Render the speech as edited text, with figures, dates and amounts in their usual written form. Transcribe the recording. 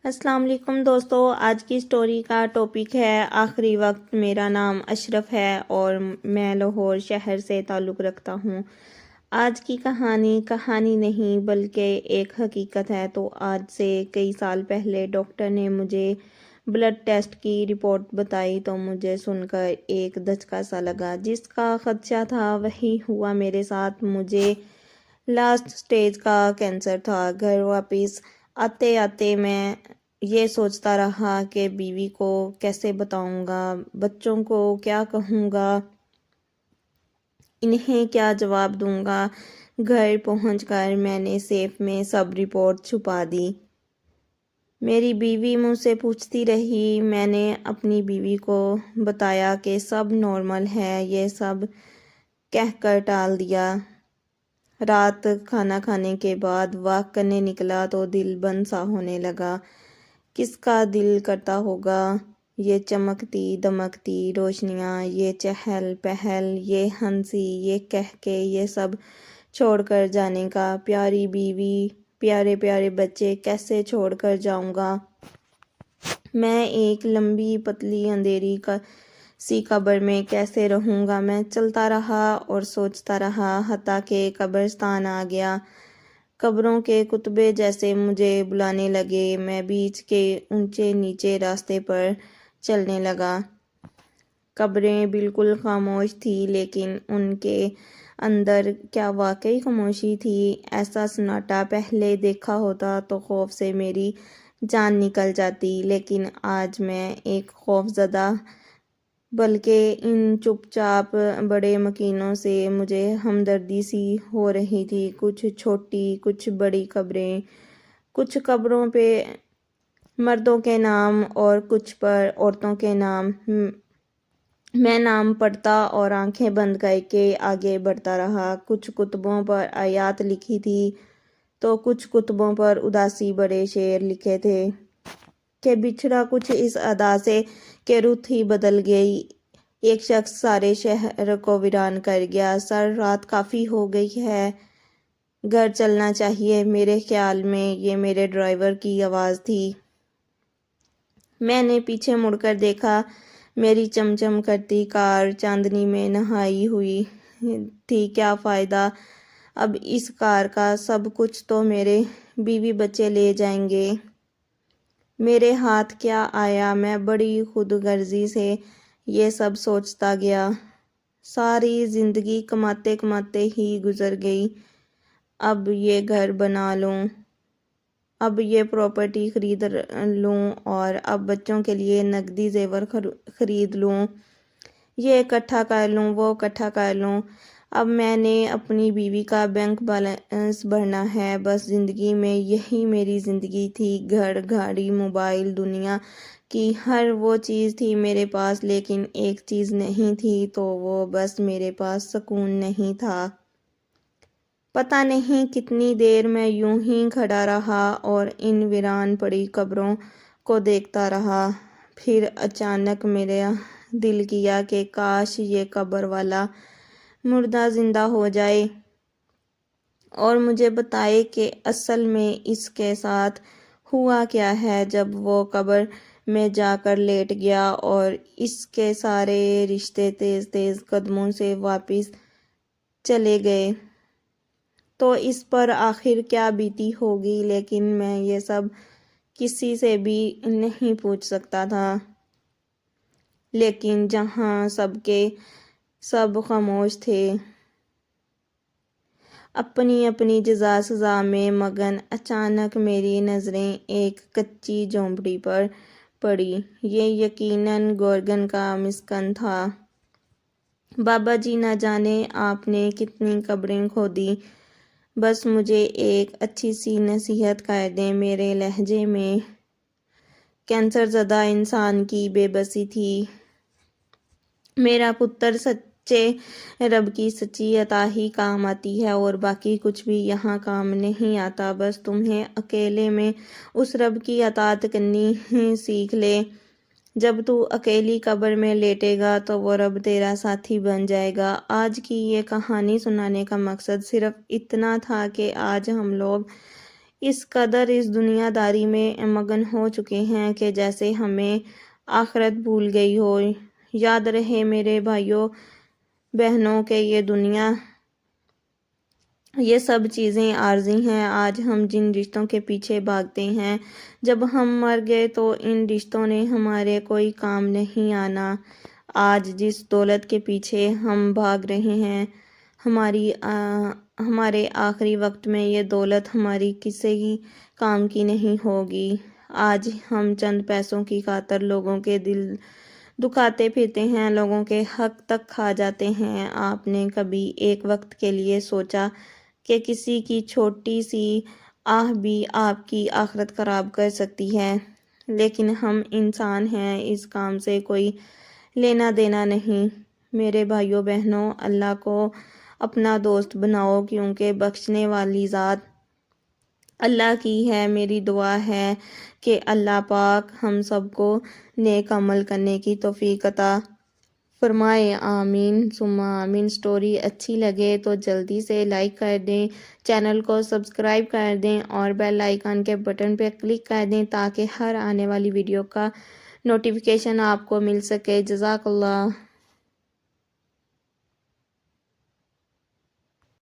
السلام علیکم دوستو، آج کی سٹوری کا ٹاپک ہے آخری وقت۔ میرا نام اشرف ہے اور میں لاہور شہر سے تعلق رکھتا ہوں۔ آج کی کہانی نہیں بلکہ ایک حقیقت ہے۔ تو آج سے کئی سال پہلے ڈاکٹر نے مجھے بلڈ ٹیسٹ کی رپورٹ بتائی تو مجھے سن کر ایک دھچکا سا لگا۔ جس کا خدشہ تھا وہی ہوا میرے ساتھ۔ مجھے لاسٹ سٹیج کا کینسر تھا۔ گھر واپس آتے آتے میں یہ سوچتا رہا کہ بیوی کو کیسے بتاؤں گا، بچوں کو کیا کہوں گا، انہیں کیا جواب دوں گا۔ گھر پہنچ کر میں نے سیف میں سب رپورٹ چھپا دی۔ میری بیوی مجھ سے پوچھتی رہی۔ میں نے اپنی بیوی کو بتایا کہ سب نارمل ہے، یہ سب کہہ کر ٹال دیا۔ رات کھانا کھانے کے بعد واک کرنے نکلا تو دل بند سا ہونے لگا۔ کس کا دل کرتا ہوگا یہ چمکتی دمکتی روشنیاں، یہ چہل پہل، یہ ہنسی، یہ کہہ کے یہ سب چھوڑ کر جانے کا۔ پیاری بیوی، پیارے پیارے بچے کیسے چھوڑ کر جاؤں گا میں؟ ایک لمبی پتلی اندھیری سی قبر میں کیسے رہوں گا میں؟ چلتا رہا اور سوچتا رہا، حتیٰ کہ قبرستان آ گیا۔ قبروں کے کتبے جیسے مجھے بلانے لگے۔ میں بیچ کے اونچے نیچے راستے پر چلنے لگا۔ قبریں بالکل خاموش تھیں، لیکن ان کے اندر کیا واقعی خاموشی تھی؟ ایسا سناٹا پہلے دیکھا ہوتا تو خوف سے میری جان نکل جاتی، لیکن آج میں ایک خوف زدہ بلکہ ان چپ چاپ بڑے مکینوں سے مجھے ہمدردی سی ہو رہی تھی۔ کچھ چھوٹی کچھ بڑی قبریں، کچھ قبروں پہ مردوں کے نام اور کچھ پر عورتوں کے نام۔ میں نام پڑھتا اور آنکھیں بند کر کے آگے بڑھتا رہا۔ کچھ کتبوں پر آیات لکھی تھی تو کچھ کتبوں پر اداسی بڑے شعر لکھے تھے کہ بچھڑا کچھ اس ادا سے کہ رت ہی بدل گئی۔ ایک شخص سارے شہر کو ویران کر گیا۔ سر، رات کافی ہو گئی ہے، گھر چلنا چاہیے۔ میرے خیال میں یہ میرے ڈرائیور کی آواز تھی۔ میں نے پیچھے مڑ کر دیکھا۔ میری چمچم کرتی کار چاندنی میں نہائی ہوئی تھی۔ کیا فائدہ اب اس کار کا؟ سب کچھ تو میرے بیوی بچے لے جائیں گے۔ میرے ہاتھ کیا آیا؟ میں بڑی خود غرضی سے یہ سب سوچتا گیا۔ ساری زندگی کماتے کماتے ہی گزر گئی۔ اب یہ گھر بنا لوں، اب یہ پراپرٹی خرید لوں اور اب بچوں کے لیے نقدی زیور خرید لوں، یہ اکٹھا کر لوں، وہ اکٹھا کر لوں۔ اب میں نے اپنی بیوی کا بینک بیلنس بھرنا ہے۔ بس زندگی میں یہی میری زندگی تھی۔ گھر، گاڑی، موبائل، دنیا کی ہر وہ چیز تھی میرے پاس، لیکن ایک چیز نہیں تھی، تو وہ بس میرے پاس سکون نہیں تھا۔ پتہ نہیں کتنی دیر میں یوں ہی کھڑا رہا اور ان ویران پڑی قبروں کو دیکھتا رہا۔ پھر اچانک میرا دل کیا کہ کاش یہ قبر والا مردہ زندہ ہو جائے اور مجھے بتائے کہ اصل میں اس کے ساتھ ہوا کیا ہے۔ جب وہ قبر میں جا کر لیٹ گیا اور اس کے سارے رشتے تیز تیز قدموں سے واپس چلے گئے تو اس پر آخر کیا بیتی ہوگی؟ لیکن میں یہ سب کسی سے بھی نہیں پوچھ سکتا تھا۔ لیکن جہاں سب کے سب خاموش تھے، اپنی اپنی جزا سزا میں مگن، اچانک میری نظریں ایک کچی جھونپڑی پر پڑی۔ یہ یقیناً گورگن کا مسکن تھا۔ بابا جی، نہ جانے آپ نے کتنی قبریں کھودیں، بس مجھے ایک اچھی سی نصیحت کر دیں۔ میرے لہجے میں کینسر زدہ انسان کی بے بسی تھی۔ میرا پتر، سچے رب کی سچی عطا ہی کام آتی ہے اور باقی کچھ بھی یہاں کام نہیں آتا۔ بس تمہیں اکیلے میں اس رب کی اطاعت کرنی سیکھ لے۔ جب تو اکیلی قبر میں لیٹے گا تو وہ رب تیرا ساتھی بن جائے گا۔ آج کی یہ کہانی سنانے کا مقصد صرف اتنا تھا کہ آج ہم لوگ اس قدر اس دنیا داری میں مگن ہو چکے ہیں کہ جیسے ہمیں آخرت بھول گئی ہو۔ یاد رہے میرے بھائیوں بہنوں کہ یہ سب چیزیں عارضی ہیں۔ آج ہم جن رشتوں کے پیچھے بھاگتے ہیں، جب ہم مر گئے تو ان رشتوں نے ہمارے کوئی کام نہیں آنا۔ آج جس دولت کے پیچھے ہم بھاگ رہے ہیں، ہمارے آخری وقت میں یہ دولت ہماری کسی کام کی نہیں ہوگی۔ آج ہم چند پیسوں کی خاطر لوگوں کے دل دکھاتے پھرتے ہیں، لوگوں کے حق تک کھا جاتے ہیں۔ آپ نے کبھی ایک وقت کے لیے سوچا کہ کسی کی چھوٹی سی آہ بھی آپ کی آخرت خراب کر سکتی ہے؟ لیکن ہم انسان ہیں، اس کام سے کوئی لینا دینا نہیں۔ میرے بھائیوں بہنوں، اللہ کو اپنا دوست بناؤ، کیونکہ بخشنے والی ذات اللہ کی ہے۔ میری دعا ہے کہ اللہ پاک ہم سب کو نیک عمل کرنے کی توفیق عطا فرمائے، آمین ثم آمین۔ سٹوری اچھی لگے تو جلدی سے لائک کر دیں، چینل کو سبسکرائب کر دیں اور بیل آئیکن کے بٹن پہ کلک کر دیں تاکہ ہر آنے والی ویڈیو کا نوٹیفیکیشن آپ کو مل سکے۔ جزاک اللہ۔